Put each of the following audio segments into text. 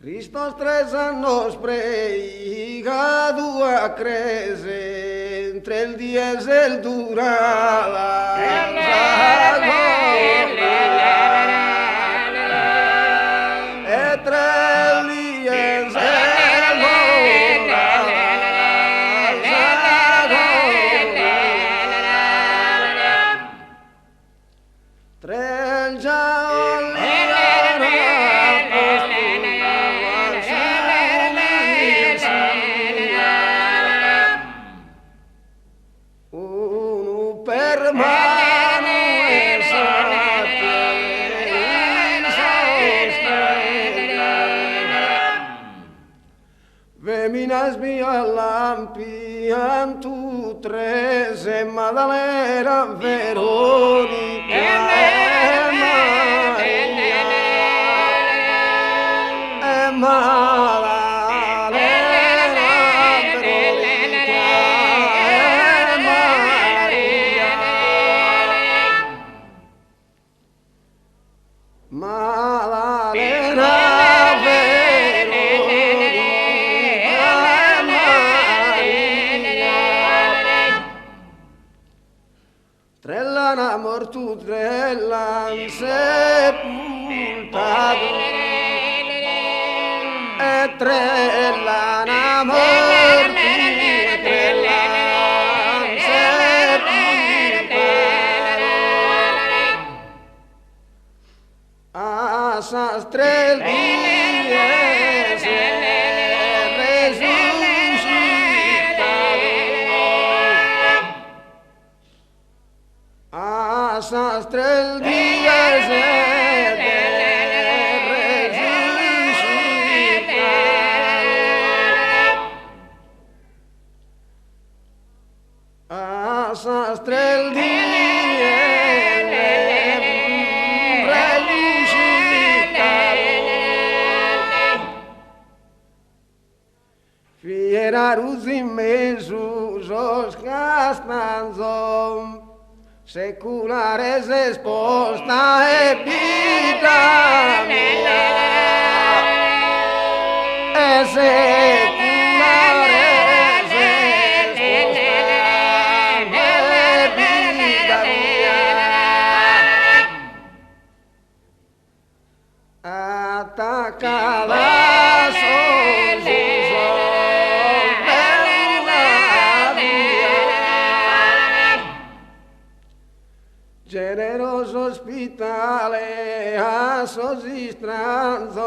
Hristos tres annos pregado a crece entre el 10 el dura Veminas mia lampian tu treze Maddalena Veronica Trellana mortu trellan sepultado e trellana mortu trellan sepultado asas tres días asas tres días asas tres días fieraros imensos os castanzos seculares esposta e vita mia e seculares esposta e vita mia atacada generoso ospitale a sosistranzo,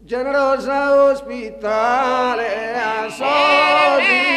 generosa ospitale a sosistranzo.